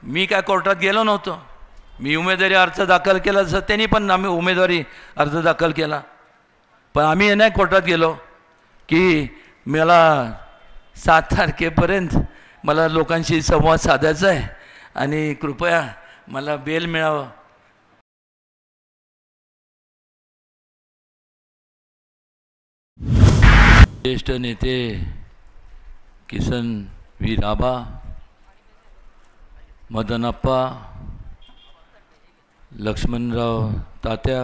मी काय कोर्टात गेलो नव्हतो. मी उमेदवारी अर्ज दाखल केला तसं त्यांनी पण आम्ही उमेदवारी अर्ज दाखल केला. पण आम्ही हे नाही कोर्टात गेलो की मला 7 तारखेपर्यंत मला लोकांशी संवाद साधायचा आहे आणि कृपया मला बेल मिळावं. ज्येष्ठ नेते किसन वीर आबा, मदनप्पा, लक्ष्मणराव तात्या,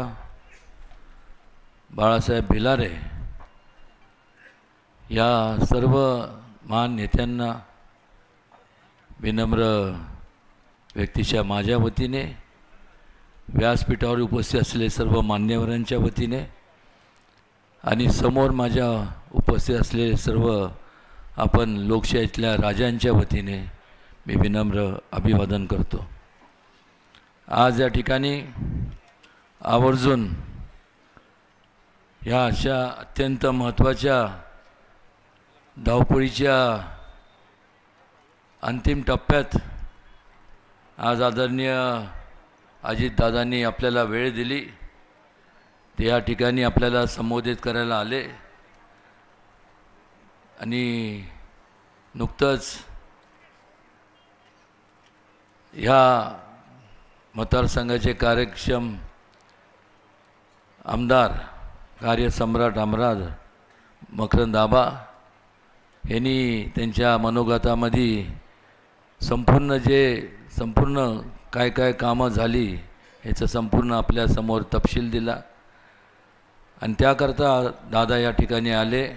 बाळासाहेब भिलारे या सर्व महान नेत्यांना विनम्र व्यक्तीच्या माझ्या वतीने, व्यासपीठावर उपस्थित असलेले सर्व मान्यवरांच्या वतीने आणि समोर माझ्या उपस्थित असलेले सर्व आपण लोकशाहीतल्या राजांच्या वतीने मी विनम्र अभिवादन करतो. आज या ठिकाणी आवर्जून ह्या अशा अत्यंत महत्त्वाच्या धावपळीच्या अंतिम टप्प्यात आज आदरणीय अजितदादांनी आपल्याला वेळ दिली. ते या ठिकाणी आपल्याला संबोधित करायला आले आणि नुकतंच ह्या मतदारसंघाचे कार्यक्षम आमदार, कार्यसम्राट आमदार मकरंद आबा यांनी त्यांच्या मनोगतामध्ये संपूर्ण काय काय कामं झाली ह्याचं संपूर्ण आपल्यासमोर तपशील दिला आणि त्याकरता दादा या ठिकाणी आले.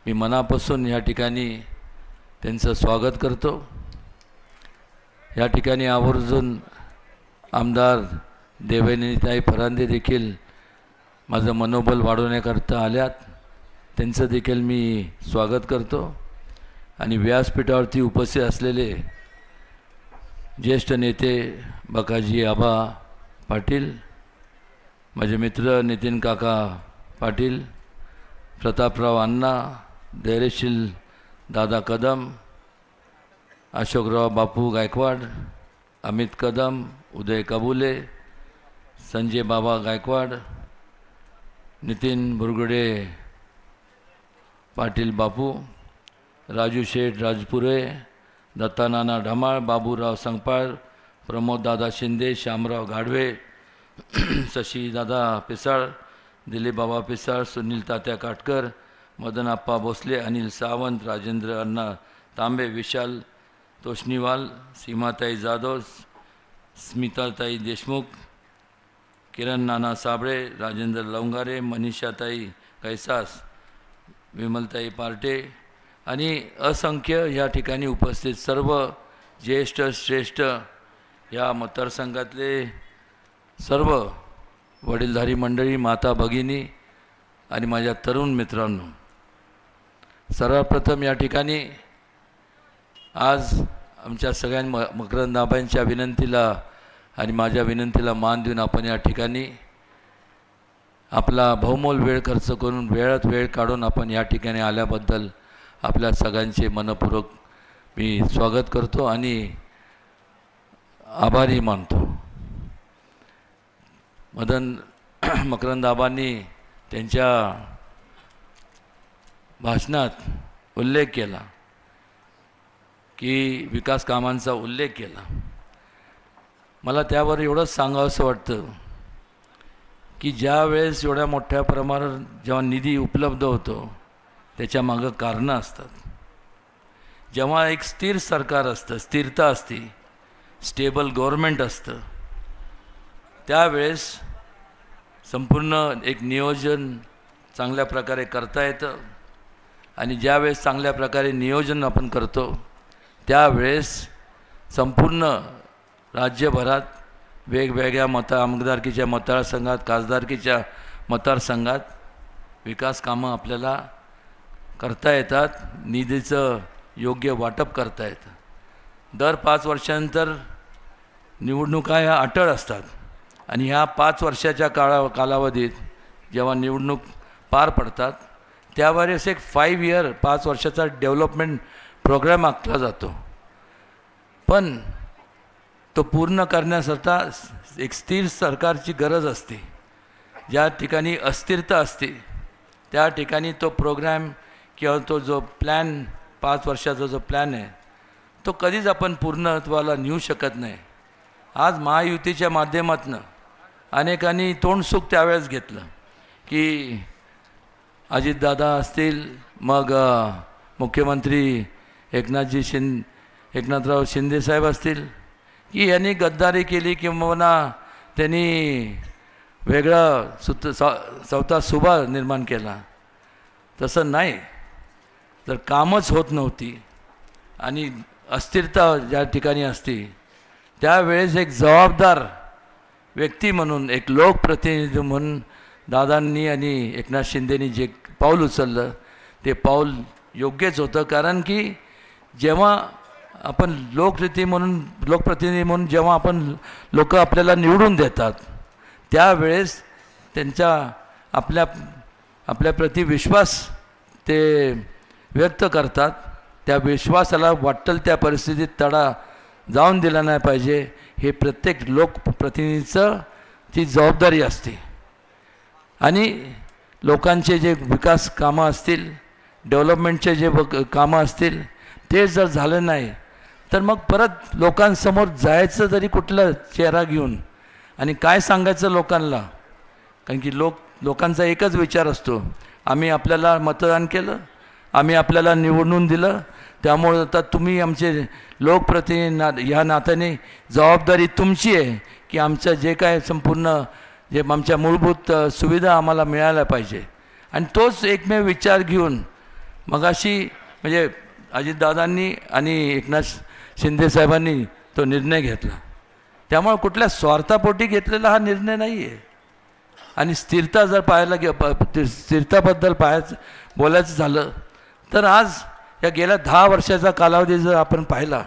मी मनापासून या ठिकाणी त्यांचं स्वागत करतो. या ठिकाणी आवर्जून आमदार देवयानीताई फरांदे देखील माझं मनोबल वाढवण्याकरता आल्यात. त्यांचं देखील मी स्वागत करतो. आणि व्यासपीठावरती उपस्थित असलेले ज्येष्ठ नेते बकाजी आबा पाटील, माझे मित्र नितीन काका पाटील, प्रतापराव अण्णा, धैर्यशील दादा कदम, अशोकराव बापू गायकवाड, अमित कदम, उदय कबुले, संजय बाबा गायकवाड, नितीन बुरगुडे पाटील बापू, राजू शेठ राजपुरे, दत्तानाना ढमाळ, बाबूराव संगपाळ, प्रमोददादा शिंदे, श्यामराव घाडवे, शशीदादा पिसाळ, दिलीप बाबा पिसाळ, सुनील तात्या काटकर, मदनप्पा भोसले, अनिल सावंत, राजेंद्र अण्णा तांबे, विशाल तोष्णीवाल, सीमाताई जाधव, स्मिताताई देशमुख, किरण नाना साबळे, राजेंद्र लवंगारे, मनीषाताई कैसास, विमलताई पार्टे आणि असंख्य या ठिकाणी उपस्थित सर्व ज्येष्ठ श्रेष्ठ या मतदारसंघातले सर्व वडीलधारी मंडळी, माता भगिनी आणि माझ्या तरुण मित्रांनो, सर्वप्रथम या ठिकाणी आज आमच्या सगळ्या मकरंद आबांच्या विनंतीला आणि माझ्या विनंतीला मान देऊन आपण या ठिकाणी आपला बहुमोल वेळ खर्च करून वेळात वेळ काढून आपण या ठिकाणी आल्याबद्दल आपल्या सगळ्यांचे मनपूर्वक मी स्वागत करतो आणि आभारी मानतो. मकरंद आबांनी त्यांच्या भाषणात उल्लेख केला की विकास कामांचा उल्लेख केला. मला त्यावर एवढंच सांगावंसं वाटतं की ज्या वेळेस एवढ्या मोठ्या प्रमाणात जेव्हा निधी उपलब्ध होतो त्याच्या मागं कारणं असतात. जेव्हा एक स्थिर सरकार असतं, स्थिरता असते, स्टेबल गव्हर्मेंट असतं, त्यावेळेस संपूर्ण एक नियोजन चांगल्या प्रकारे करता येतं आणि ज्यावेळेस चांगल्या प्रकारे नियोजन आपण करतो त्यावेळेस संपूर्ण राज्यभरात वेगवेगळ्या आमदारकीच्या मतदारसंघात, खासदारकीच्या मतदारसंघात विकास कामं आपल्याला करता येतात, निधीचं योग्य वाटप करता येतं. दर 5 वर्षांनंतर निवडणुका ह्या अटळ असतात आणि ह्या 5 वर्षाच्या कालावधीत जेव्हा निवडणूक पार पडतात त्यावेळेस एक 5 वर्षाचा डेव्हलपमेंट प्रोग्राम आखला जातो. पण तो पूर्ण करण्यासाठी एक स्थिर सरकारची गरज असते. ज्या ठिकाणी अस्थिरता असते त्या ठिकाणी तो प्रोग्रॅम किंवा तो जो प्लॅन 5 वर्षाचा जो प्लॅन आहे तो कधीच आपण पूर्णत्वाला नेऊ शकत नाही. आज महायुतीच्या माध्यमातून अनेकांनी तोंडसुख त्यावेळेस घेतलं की अजितदादा असतील, मग मुख्यमंत्री एकनाथराव शिंदेसाहेब असतील की यांनी गद्दारी केली किंवा त्यांनी वेगळा चौथा सुभा निर्माण केला. तसं नाही. जर कामच होत नव्हती आणि अस्थिरता ज्या ठिकाणी असती त्यावेळेस एक जबाबदार व्यक्ती म्हणून, एक लोकप्रतिनिधी म्हणून दादांनी आणि एकनाथ शिंदेनी जे पाऊल उचललं ते पाऊल योग्यच होतं. कारण की जेव्हा आपण लोकप्रतिनिधी म्हणून जेव्हा आपण लोक आपल्याला निवडून देतात त्यावेळेस त्यांच्या आपल्याप्रती विश्वास ते व्यक्त करतात. त्या विश्वासाला वाटेल त्या परिस्थितीत तडा जाऊन दिला नाही पाहिजे. हे प्रत्येक लोकप्रतिनिधीचं ती जबाबदारी असते. आणि लोकांचे जे विकास कामं असतील, डेव्हलपमेंटचे जे कामं असतील ते जर झालं नाही तर मग परत लोकांसमोर जायचं तरी कुठला चेहरा घेऊन आणि काय सांगायचं लोकांना. कारण की लोकांचा एकच विचार असतो, आम्ही आपल्याला मतदान केलं, आम्ही आपल्याला निवडून दिलं, त्यामुळे आता तुम्ही आमचे लोकप्रतिनिधी ह्या नात्याने जबाबदारी तुमची आहे की आमचं जे काय संपूर्ण जे आमच्या मूलभूत सुविधा आम्हाला मिळायला पाहिजे. आणि तोच एकमेव विचार घेऊन मगाशी म्हणजे अजितदादांनी आणि एकनाथ शिंदेसाहेबांनी तो निर्णय घेतला. त्यामुळे कुठल्या स्वार्थापोटी घेतलेला हा निर्णय नाही आहे. आणि स्थिरता जर स्थिरताबद्दल बोलायचं झालं तर आज या गेल्या 10 वर्षाचा कालावधी जर आपण पाहिला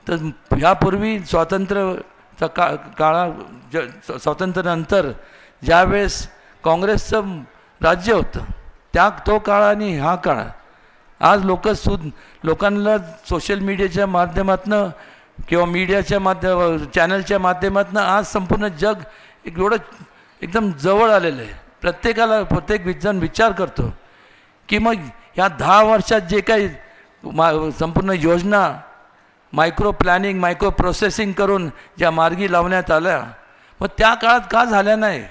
तर ह्यापूर्वी स्वातंत्र्यानंतर ज्यावेळेस काँग्रेसचं राज्य होतं तो काळ आणि हा काळ आज लोकांना सोशल मीडियाच्या माध्यमातून किंवा मीडियाच्या चॅनलच्या माध्यमातून आज संपूर्ण जग एवढं एकदम जवळ आलेलं आहे. प्रत्येक जण विचार करतो की मग ह्या 10 वर्षात जे काही संपूर्ण योजना मायक्रो प्लॅनिंग मायक्रो प्रोसेसिंग करून ज्या मार्गी लावण्यात आल्या मग त्या काळात का झाल्या नाही.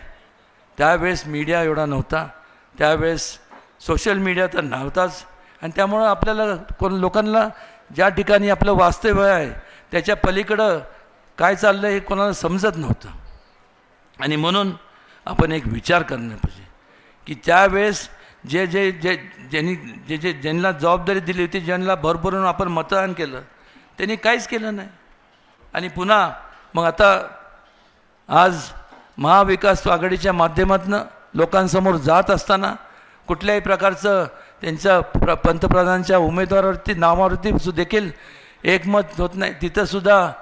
त्यावेळेस मीडिया एवढा नव्हता, त्यावेळेस सोशल मीडिया तर नव्हताच. आणि त्यामुळं आपल्याला लोकांना ज्या ठिकाणी आपलं वास्तव्य आहे त्याच्या पलीकडं काय चाललं हे कोणाला समजत नव्हतं. आणि म्हणून आपण एक विचार करणं पाहिजे की त्यावेळेस ज्यांना जबाबदारी दिली होती, ज्यांना भरभरून आपण मतदान केलं त्यांनी काहीच केलं नाही. आणि पुन्हा मग आता आज महाविकास आघाडीच्या माध्यमातून लोकांसमोर जात असताना कुठल्याही प्रकारचं त्यांच्या पंतप्रधानांच्या उमेदवारावरती नावावरती देखील एकमत होत नाही. तिथंसुद्धा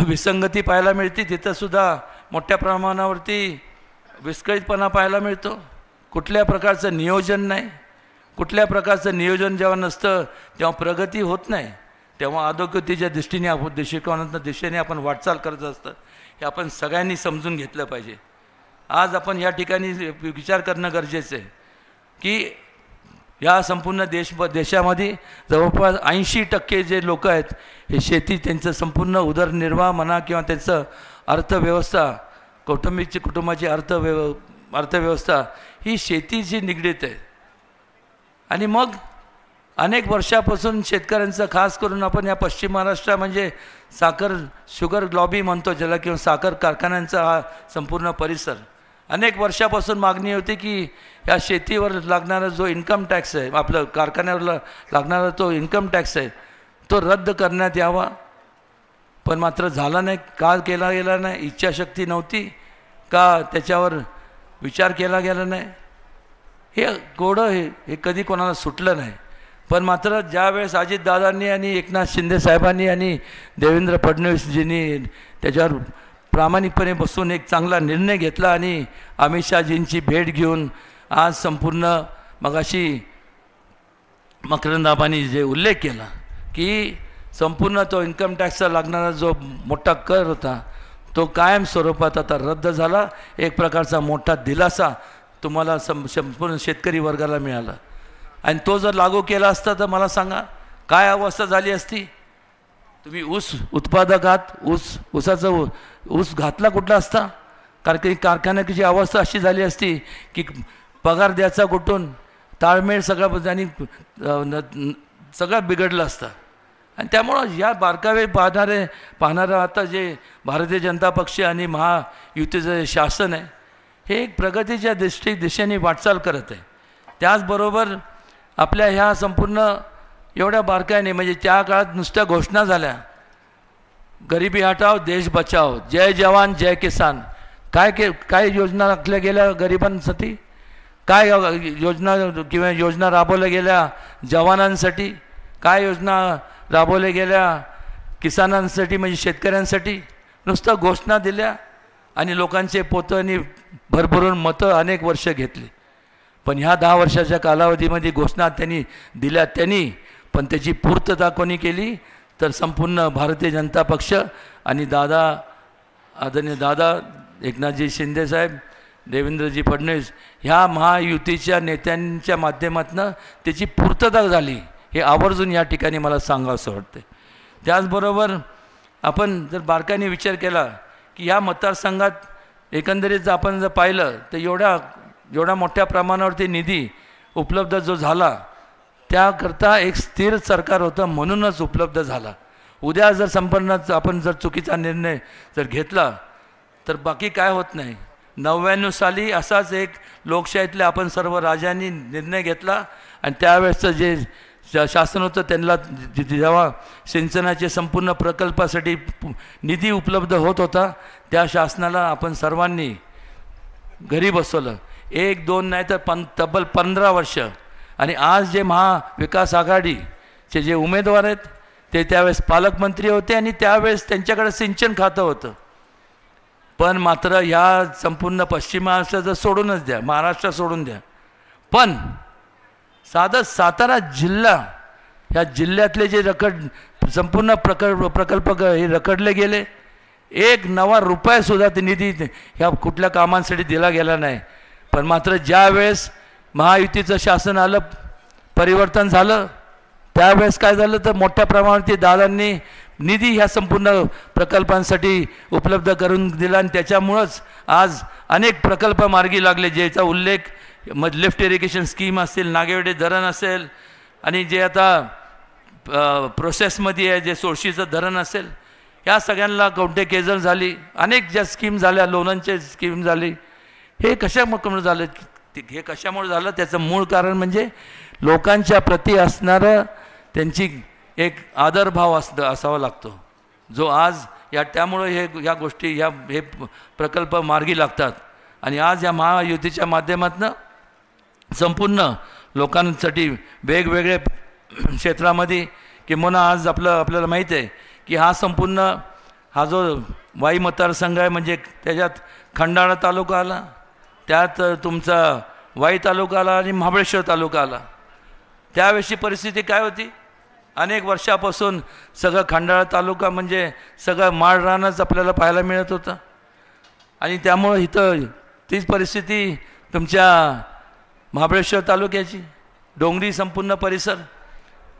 विसंगती पाहायला मिळते, तिथंसुद्धा मोठ्या प्रमाणावरती विस्कळीतपणा पाहायला मिळतो. कुठल्या प्रकारचं नियोजन नाही. कुठल्या प्रकारचं नियोजन जेव्हा नसतं तेव्हा प्रगती होत नाही, तेव्हा अधोगतीच्या दिशेने आपण वाटचाल करत असतं. हे आपण सगळ्यांनी समजून घेतलं पाहिजे. आज आपण या ठिकाणी विचार करणं गरजेचं आहे की या संपूर्ण देशामध्ये जवळपास 80% जे लोक आहेत हे शेती, त्यांचं संपूर्ण उदरनिर्वाह म्हणा किंवा त्यांचं अर्थव्यवस्था, कुटुंबाची अर्थव्यवस्था ही शेतीशी निगडीत आहे. आणि मग अनेक वर्षापासून शेतकऱ्यांचं खास करून आपण या पश्चिम महाराष्ट्र म्हणजे शुगर लॉबी म्हणतो ज्याला, किंवा साखर कारखान्यांचा हा संपूर्ण परिसर, अनेक वर्षापासून मागणी होती की या शेतीवर लागणारा जो इन्कम टॅक्स आहे, आपलं कारखान्यावर लागणारा तो इन्कम टॅक्स आहे तो रद्द करण्यात यावा. पण मात्र झाला नाही. का केला गेला नाही? इच्छाशक्ती नव्हती का त्याच्यावर विचार केला गेला नाही? हे कोडं हे कधी कोणाला सुटलं नाही. पण मात्र ज्यावेळेस अजितदादांनी आणि एकनाथ शिंदे साहेबांनी आणि देवेंद्र फडणवीसजींनी त्याच्यावर प्रामाणिकपणे बसून एक चांगला निर्णय घेतला आणि अमित शहाजींची भेट घेऊन आज संपूर्ण मगाशी मकरंदाबांनी जे उल्लेख केला की संपूर्ण तो इन्कम टॅक्सचा लागणारा जो मोठा कर होता तो कायम स्वरूपात आता रद्द झाला. एक प्रकारचा मोठा दिलासा तुम्हाला संपूर्ण शेतकरी वर्गाला मिळाला. आणि तो जर लागू केला असता तर मला सांगा काय अवस्था झाली असती. तुम्ही ऊस उत्पादक आहात, ऊसाचा ऊस घातला कुठला असता. कारण की कारखान्याची अवस्था अशी झाली असती की पगार द्यायचा कुठून, ताळमेळ सगळं आणि सगळं बिघडलं असतं. आणि त्यामुळं या बारकावे पाहणारं आता जे भारतीय जनता पक्ष आणि महायुतीचं जे शासन आहे हे एक प्रगतीच्या दिशेने वाटचाल करत आहे. त्याचबरोबर आपल्या ह्या संपूर्ण एवढ्या बारकाईने म्हणजे त्या काळात नुसत्या घोषणा झाल्या, गरिबी हटाव देश बचाव, जय जवान जय किसान. काय योजना आखल्या गेल्या गरिबांसाठी, काय योजना किंवा योजना राबवल्या गेल्या जवानांसाठी, काय योजना राबवल्या गेल्या किसानांसाठी म्हणजे शेतकऱ्यांसाठी. नुसतं घोषणा दिल्या आणि लोकांचे पोतांनी भरभरून मतं अनेक वर्ष घेतली. पण ह्या 10 वर्षाच्या कालावधीमध्ये घोषणा त्यांनी दिल्या पण त्याची पूर्तता कोणी केली तर संपूर्ण भारतीय जनता पक्ष आणि आदरणीय दादा एकनाथजी शिंदेसाहेब, देवेंद्रजी फडणवीस ह्या महायुतीच्या नेत्यांच्या माध्यमातून त्याची पूर्तता झाली. हे आवर्जून या ठिकाणी मला सांगावंसं वाटतं. त्याचबरोबर आपण जर बारकाईने विचार केला की ह्या मतदारसंघात एकंदरीत आपण जर पाहिलं तर एवढ्या मोठ्या प्रमाणावरती निधी उपलब्ध जो झाला त्याकरता एक स्थिर सरकार होतं म्हणूनच उपलब्ध झाला. उद्या जर संपन्न आपण जर चुकीचा निर्णय जर घेतला तर बाकी काय होत नाही. 99 साली असाच एक लोकशाहीतले आपण सर्व राजांनी निर्णय घेतला आणि त्यावेळेसचं जे शासन होतं त्यांना जेव्हा सिंचनाचे संपूर्ण प्रकल्पासाठी निधी उपलब्ध होत होता त्या शासनाला आपण सर्वांनी घरी बसवलं. 1-2 नाही तर तब्बल 15 वर्ष. आणि आज जे महाविकास आघाडीचे जे उमेदवार आहेत ते त्यावेळेस पालकमंत्री होते आणि त्यावेळेस त्यांच्याकडे सिंचन खातं होतं. पण मात्र ह्या संपूर्ण पश्चिम महाराष्ट्राचं सोडूनच द्या, महाराष्ट्र सोडून द्या, पण साधं सातारा जिल्हा ह्या जिल्ह्यातले जे संपूर्ण प्रकल्प हे रखडले गेले. एक नवा रुपयासुद्धा ते निधी ह्या कुठल्या कामांसाठी दिला गेला नाही. पण मात्र ज्या वेळेस महायुतीचं शासन आलं, परिवर्तन झालं, त्यावेळेस काय झालं तर मोठ्या प्रमाणात दादांनी निधी ह्या संपूर्ण प्रकल्पांसाठी उपलब्ध करून दिला आणि त्याच्यामुळंच आज अनेक प्रकल्प मार्गी लागले ज्याचा उल्लेख लिफ्ट इरिगेशन स्कीम असेल, नागेवाडी धरण असेल आणि जे आता प्रोसेसमध्ये आहे जे सोळशीचं धरण असेल, या सगळ्यांना कवठे केजर झाली, अनेक ज्या स्कीम झाल्या, लोणांचे स्कीम झाली. हे कशामुळे झालं, हे कशामुळे झालं त्याचं मूळ कारण म्हणजे लोकांच्या प्रती असणारं त्यांची एक आदरभाव असावा लागतो जो आज त्यामुळे ह्या गोष्टी हे प्रकल्प मार्गी लागतात. आणि आज या महायुतीच्या माध्यमातून संपूर्ण लोकांसाठी वेगवेगळे क्षेत्रामध्ये किंवा आज आपल्याला माहीत आहे की हा जो वाई मतदारसंघ आहे म्हणजे त्याच्यात खंडाळा तालुका आला, त्यात तुमचा वाई तालुका आला आणि महाबळेश्वर तालुका आला. त्यावेळेची परिस्थिती काय होती, अनेक वर्षापासून सगळं खंडाळा तालुका म्हणजे सगळं माळरानच आपल्याला पाहायला मिळत होतं. आणि त्यामुळं इथं तीच परिस्थिती तुमच्या महाबळेश्वर तालुक्याची, डोंगरी संपूर्ण परिसर.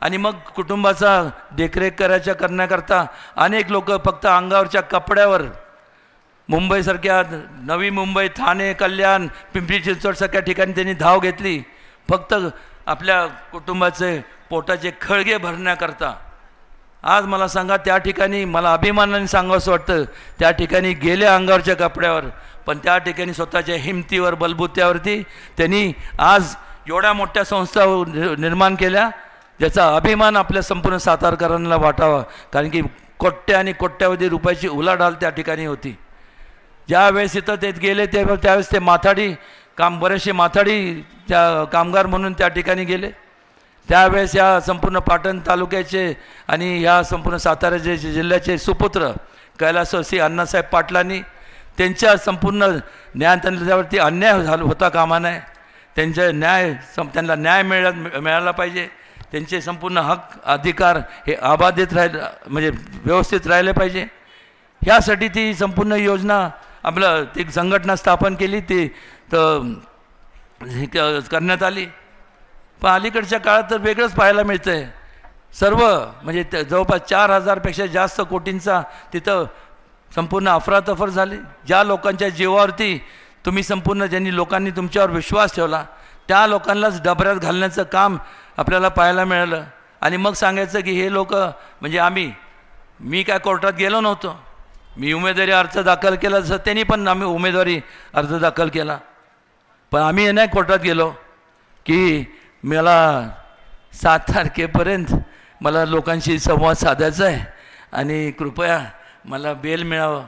आणि मग कुटुंबाचा देखरेख करण्याकरता अनेक लोक फक्त अंगावरच्या कपड्यावर मुंबईसारख्या नवी मुंबई, ठाणे, कल्याण, पिंपरी चिंचवडसारख्या ठिकाणी त्यांनी धाव घेतली फक्त आपल्या कुटुंबाचे पोटाचे खळगे भरण्याकरता. आज मला सांगा त्या ठिकाणी मला अभिमानाने सांगावंसं वाटतं त्या ठिकाणी गेले अंगावरच्या कपड्यावर, पण त्या ठिकाणी स्वतःच्या हिमतीवर बलबुत्यावरती त्यांनी आज एवढ्या मोठ्या संस्था निर्माण केल्या ज्याचा अभिमान आपल्या संपूर्ण सातारकरांना वाटावा. कारण की कोट्या आणि कोट्यावधी रुपयाची उलाढाल त्या ठिकाणी होती. ज्यावेळेस इथं ते गेले त्यावेळेस ते बरेचसे माथाडी त्या कामगार म्हणून त्या ठिकाणी गेले. त्यावेळेस या संपूर्ण पाटण तालुक्याचे आणि ह्या संपूर्ण सातारा जिल्ह्याचे सुपुत्र कैलासवासी अण्णासाहेब पाटलांनी त्यांच्या संपूर्ण त्यांच्यावरती अन्याय होता कामा नये. त्यांना न्याय मिळाला पाहिजे. त्यांचे संपूर्ण हक अधिकार हे अबाधित राहिले म्हणजे व्यवस्थित राहिले पाहिजे, ह्यासाठी ती संपूर्ण योजना आपलं ती संघटना स्थापन केली, ती करण्यात आली. पण अलीकडच्या काळात तर वेगळंच पाहायला मिळतं आहे. सर्व म्हणजे जवळपास 4,000पेक्षा जास्त कोटींचा तिथं संपूर्ण अफरातफर झाली. ज्या लोकांच्या जीवावरती तुम्ही संपूर्ण ज्यांनी लोकांनी तुमच्यावर विश्वास ठेवला त्या लोकांनाच डबऱ्यात घालण्याचं काम आपल्याला पाहायला मिळालं. आणि मग सांगायचं की हे लोक म्हणजे मी काय कोर्टात गेलो नव्हतो, मी उमेदवारी अर्ज दाखल केला जसं त्यांनी पण आम्ही उमेदवारी अर्ज दाखल केला, पण आम्ही नाही कोर्टात गेलो की मला 7 तारखेपर्यंत मला लोकांशी संवाद साधायचा आहे आणि कृपया मला बेल मिळावं.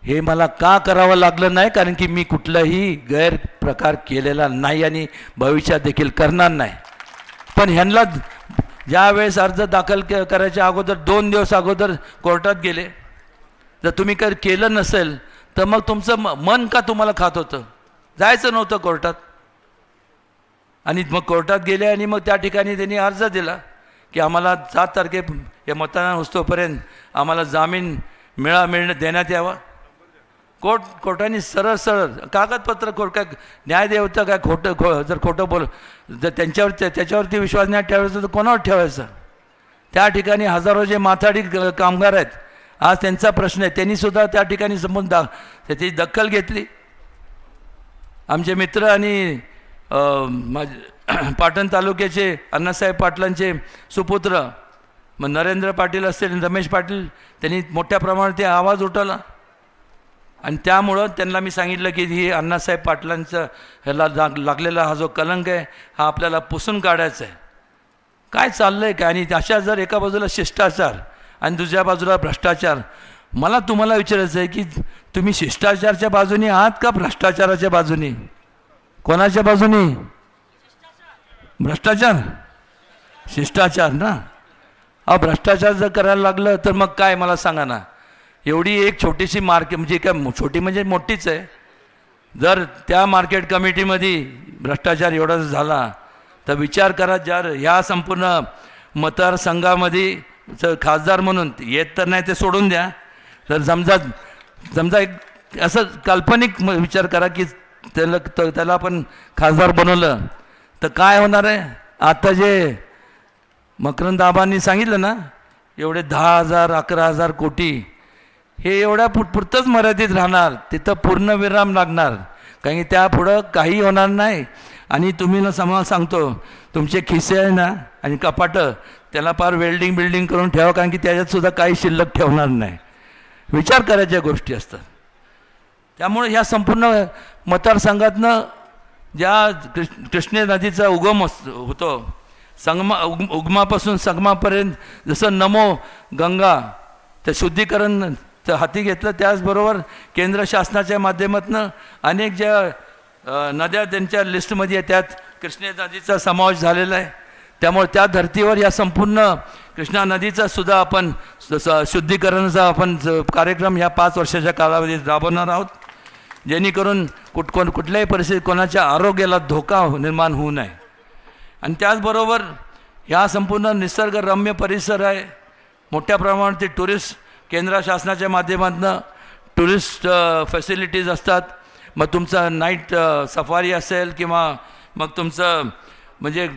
हे मला का करावं लागलं नाही, कारण की मी कुठलाही गैरप्रकार केलेला नाही आणि भविष्यात देखील करणार नाही. पण ह्यांना ज्या वेळेस अर्ज दाखल करायच्या अगोदर 2 दिवस अगोदर कोर्टात गेले, जर तुम्ही काही केलं नसेल तर मग तुमचं मन का तुम्हाला खात होतं, जायचं नव्हतं कोर्टात. आणि मग कोर्टात गेले आणि मग त्या ठिकाणी त्यांनी अर्ज दिला की आम्हाला 7 तारखे हे मतदान होतोपर्यंत आम्हाला जामीन देण्यात यावा. कोर्टाने सरळ कागदपत्र काय न्याय देवतं काय जर खोटं जर त्याच्यावरती विश्वास नाही ठेवायचा तर कोणावर ठेवायचा. त्या ठिकाणी हजारो जे माथाडी कामगार आहेत, आज त्यांचा प्रश्न आहे, त्यांनीसुद्धा त्या ठिकाणी समोर त्याची दखल घेतली. आमचे मित्र आणि पाटण तालुक्याचे अण्णासाहेब पाटलांचे सुपुत्र मग नरेंद्र पाटील असतील, रमेश पाटील, त्यांनी मोठ्या प्रमाणात ते आवाज उठवला. आणि त्यामुळं त्यांना मी सांगितलं की ही अण्णासाहेब पाटलांचं ह्याला लागलेला हा जो कलंक आहे हा आपल्याला पुसून काढायचा आहे. काय चाललं आहे काय, आणि अशा जर एका बाजूला शिष्टाचार आणि दुसऱ्या बाजूला भ्रष्टाचार, मला तुम्हाला विचारायचं आहे की तुम्ही शिष्टाचाराच्या बाजूने आहात का भ्रष्टाचाराच्या बाजूने? कोणाच्या बाजूने? भ्रष्टाचार, शिष्टाचार ना. भ्रष्टाचार जर करायला लागलं तर मग काय मला सांगा ना. एवढी एक छोटीशी मार्केट म्हणजे काय छोटी म्हणजे मोठीच आहे, जर त्या मार्केट कमिटीमध्ये भ्रष्टाचार एवढा झाला तर विचार करा, जर ह्या संपूर्ण मतदारसंघामध्ये खासदार म्हणून येत तर नाही ते सोडून द्या, तर समजा एक असं काल्पनिक विचार करा की त्याला आपण खासदार बनवलं तर काय होणार आहे. आता जे मकरंद आबांनी सांगितलं ना, एवढे 10,000 11,000 कोटी हे एवढ्या पुरतंच मर्यादित राहणार, तिथं पूर्ण विराम लागणार, कारण की त्यापुढं काही होणार नाही. आणि तुम्ही ना समजा सांगतो तुमचे खिसे आहे ना आणि कपाटं त्याला फार वेल्डिंग बिल्डिंग करून ठेवा, कारण की त्याच्यातसुद्धा काही शिल्लक ठेवणार नाही. विचार करायच्या गोष्टी असतात. त्यामुळे ह्या संपूर्ण मतदारसंघातनं ज्या कृष्णे नदीचा उगम होतो, उगमापासून संगमापर्यंत जसं नमो गंगा ते शुद्धीकरण हाती घेतलं, त्याचबरोबर केंद्र शासनाच्या माध्यमातून अनेक ज्या नद्या त्यांच्या लिस्टमध्ये आहे त्यात कृष्णे नदीचा समावेश झालेला आहे. त्यामुळे त्या धर्तीवर या संपूर्ण कृष्णा नदीचा सुद्धा आपण शुद्धीकरणाचा आपण कार्यक्रम ह्या 5 वर्षाच्या कालावधीत राबवणार आहोत, जेणेकरून कुठल्याही परिस्थितीत कोणाच्या आरोग्याला धोका निर्माण होऊ नये. आणि त्याचबरोबर ह्या संपूर्ण निसर्गरम्य परिसर आहे, मोठ्या प्रमाणात ते टुरिस्ट केंद्र शासनाच्या माध्यमातून टुरिस्ट फॅसिलिटीज असतात. मग तुमचं नाईट सफारी असेल किंवा मग तुमचं म्हणजे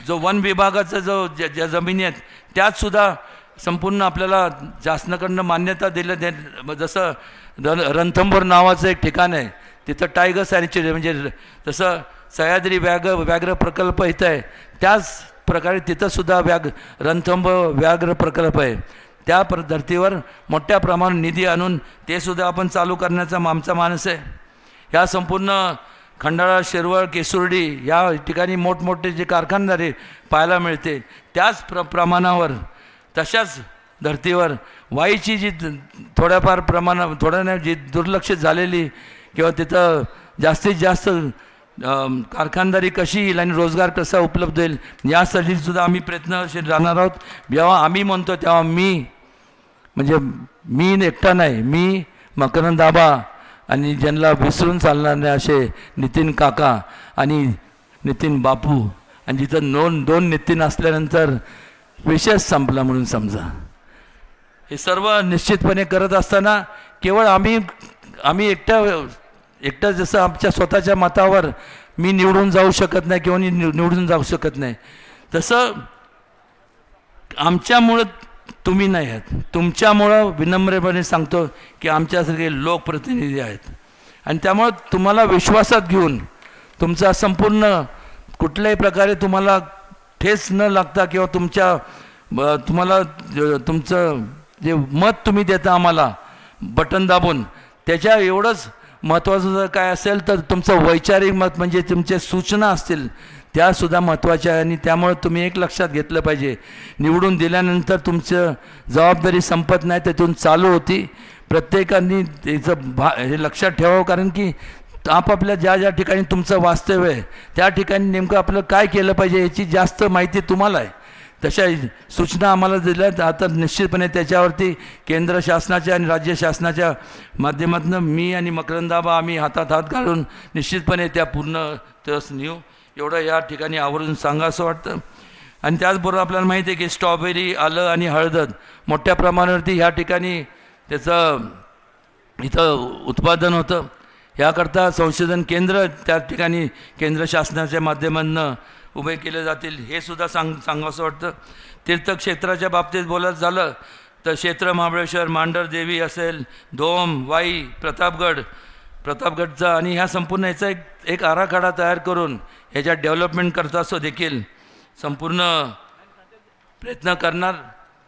जो वन विभागाचा ज्या जमिनी आहेत त्यातसुद्धा संपूर्ण आपल्याला शासनाकडनं मान्यता दिलं. जसं रणथंबोर नावाचं एक ठिकाण आहे, तिथं टायगर सँच्युरी म्हणजे जसं सह्याद्री व्याघ्र प्रकल्प इथं आहे, त्याच प्रकारे तिथंसुद्धा रणथंबोर व्याघ्र प्रकल्प आहे. त्या धर्तीवर मोठ्या प्रमाणात निधी आणून ते सुद्धा आपण चालू करण्याचा आमचा मानस आहे. ह्या संपूर्ण खंडाळा, शिरवळ, केसुर्डी या ठिकाणी मोठमोठे जे कारखानदारी पाहायला मिळते, त्याच प्रमाणावर तशाच धर्तीवर वाईची जी थोड्याफार प्रमाणात थोड्या जी दुर्लक्षित झालेली किंवा तिथं जास्तीत जास्त कारखानदारी कशी येईल आणि रोजगार कसा उपलब्ध होईल यासाठी सुद्धा आम्ही प्रयत्नशील राहणार आहोत. जेव्हा आम्ही म्हणतो तेव्हा मी एकटा नाही, मी मकरंद आबा आणि ज्यांना विसरून चालणार नाही असे नितीन काका आणि नितीन बापू आणि जिथं दोन नितीन असल्यानंतर विषय संपला म्हणून समजा. हे सर्व निश्चितपणे करत असताना केवळ आम्ही एकटं जसं आमच्या स्वतःच्या मतावर मी निवडून जाऊ शकत नाही किंवा निवडून जाऊ शकत नाही, तसं आमच्यामुळं तुम्ही नाही आहात. तुमच्यामुळं विनम्रपणे सांगतो की आमच्यासारखे लोकप्रतिनिधी आहेत आणि त्यामुळं तुम्हाला विश्वासात घेऊन तुमचा संपूर्ण कुठल्याही प्रकारे तुम्हाला ठेस न लागता किंवा तुम्हाला तुमचं जे मत तुम्ही देता आम्हाला बटन दाबून, त्याच्या एवढंच महत्त्वाचं जर काय असेल तर तुमचं वैचारिक मत म्हणजे तुमच्या सूचना असतील त्यासुद्धा महत्त्वाच्या आहे. आणि त्यामुळे तुम्ही एक लक्षात घेतलं पाहिजे, निवडून दिल्यानंतर तुमचं जबाबदारी संपत नाही, त्यातून चालू होती. प्रत्येकाने त्याचं हे लक्षात ठेवावं, कारण की आपापल्या ज्या ठिकाणी तुमचं वास्तव्य आहे त्या ठिकाणी नेमकं आपलं काय केलं पाहिजे याची जास्त माहिती तुम्हाला आहे. तशा सूचना आम्हाला दिल्यात. आता निश्चितपणे त्याच्यावरती केंद्र शासनाच्या आणि राज्य शासनाच्या माध्यमातून मी आणि मकरंदाबा आम्ही हातात हात घालून निश्चितपणे त्या पूर्ण तस नेऊ, एवढं या ठिकाणी आवर्जून सांगा असं वाटतं. आणि त्याचबरोबर आपल्याला माहिती आहे की स्ट्रॉबेरी, आलं आणि हळद मोठ्या प्रमाणावरती ह्या ठिकाणी त्याचं इथं उत्पादन होतं. याकरता संशोधन केंद्र त्या ठिकाणी केंद्र शासनाच्या माध्यमातून उभे केले जातील, हे सुद्धा सांगावंसं वाटतं. तीर्थक्षेत्राच्या बाबतीत बोलायचं झालं तर क्षेत्र महाबळेश्वर, मांढरदेवी असेल, धोम, वाई, प्रतापगडचा आणि ह्या संपूर्ण याचा एक आराखडा तयार करून ह्याच्या डेव्हलपमेंट करता असं देखील संपूर्ण प्रयत्न करणार.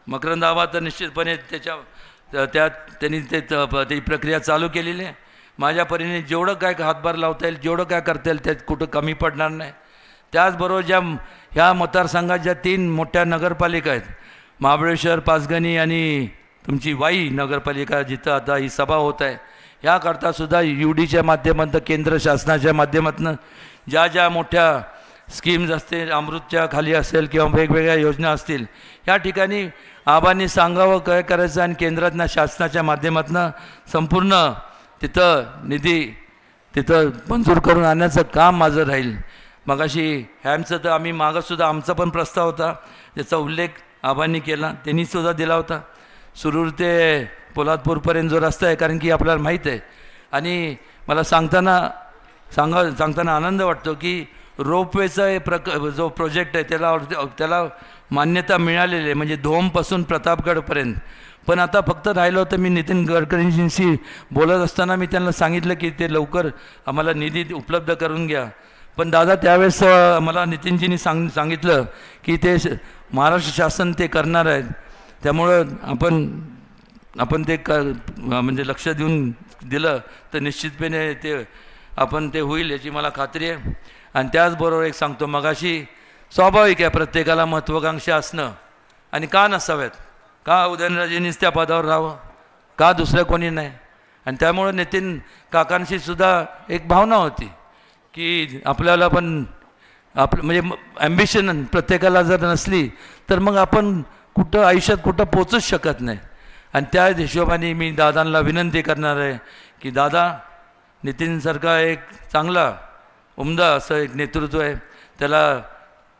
मकरंदाबा तर निश्चितपणे त्यांनी ती प्रक्रिया चालू केलेली आहे. माझ्या परीने जेवढं काय हातभार लावता येईल, जेवढं काय करता येईल त्यात कुठं कमी पडणार नाही. त्याचबरोबर ह्या मतदारसंघात ज्या 3 मोठ्या नगरपालिका आहेत, महाबळेश्वर, पाचगणी आणि तुमची वाई नगरपालिका, जिथं आता ही सभा होत आहे, याकरता सुद्धा UDच्या माध्यमातून केंद्र शासनाच्या माध्यमातून ज्या मोठ्या स्कीम्स असतील, अमृतच्या खाली असेल किंवा वेगवेगळ्या योजना असतील, या ठिकाणी आबांनी सांगावं काय करायचं आणि केंद्रातनं शासनाच्या माध्यमातून संपूर्ण तिथं निधी तिथं मंजूर करून आणण्याचं काम माझं राहील. मगाशी हॅमचं तर आम्ही मागंसुद्धा आमचा पण प्रस्ताव होता, त्याचा उल्लेख आबांनी केला, त्यांनीसुद्धा दिला होता. सुरूर ते पोलादपूरपर्यंत जो रस्ता आहे, कारण की आपल्याला माहीत आहे. आणि मला सांगताना आनंद वाटतो की रोपवेचा जो प्रोजेक्ट आहे त्याला मान्यता मिळालेली आहे, म्हणजे धोमपासून प्रतापगडपर्यंत. पण आता फक्त राहिलं होतं, मी नितीन गडकरींशी बोलत असताना मी त्यांना सांगितलं की ते लवकर आम्हाला निधी उपलब्ध करून घ्या. पण दादा त्यावेळेस मला नितीनजींनी सांगितलं की ते महाराष्ट्र शासन ते करणार आहेत, त्यामुळं आपण ते म्हणजे लक्ष देऊन दिलं तर निश्चितपणे ते होईल याची मला खात्री आहे. आणि त्याचबरोबर एक सांगतो, मगाशी स्वाभाविक आहे प्रत्येकाला महत्त्वाकांक्षा असणं, आणि का नसाव्यात, का उदयनराजेंनीच त्या पदावर राहावं, का दुसरं कोणी नाही. आणि त्यामुळं नितीन काकांशी सुद्धा एक भावना होती की आपल्याला पण म्हणजे ॲम्बिशन प्रत्येकाला जर नसली तर मग आपण कुठं आयुष्यात कुठं पोचूच शकत नाही. आणि त्या हिशोबाने मी दादांना विनंती करणार आहे की दादा, नितीनसारखा एक चांगला उमदा असं एक नेतृत्व आहे, त्याला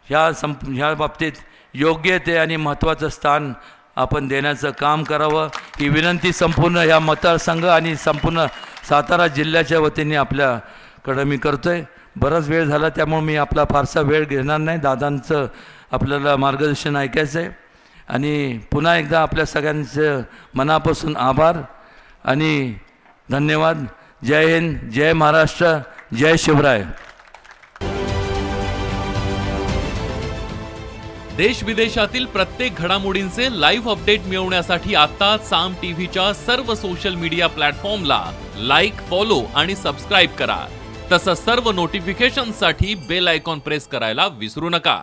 ह्या बाबतीत योग्य ते आणि महत्त्वाचं स्थान आपण देण्याचं काम करावं, ही विनंती संपूर्ण ह्या मतदारसंघ आणि संपूर्ण सातारा जिल्ह्याच्या वतीने आपल्याकडं मी करतो आहे. बराच वेळ झाला त्यामुळे मी आपला फारसा वेळ घेणार नाही. दादांचं आपल्याला मार्गदर्शन ऐकायचं आहे. आणि पुन्हा एकदा आपल्या सगळ्यांचं मनापासून आभार आणि धन्यवाद. जय हिंद, जय महाराष्ट्र, जय शिवराय. देश विदेशातील प्रत्येक घडामोडींचे लाईव्ह अपडेट मिळवण्यासाठी आता साम टीव्हीच्या सर्व सोशल मीडिया प्लॅटफॉर्मला लाईक, फॉलो आणि सबस्क्राईब करा. तसंच सर्व नोटिफिकेशनसाठी बेल आयकॉन प्रेस करायला विसरू नका.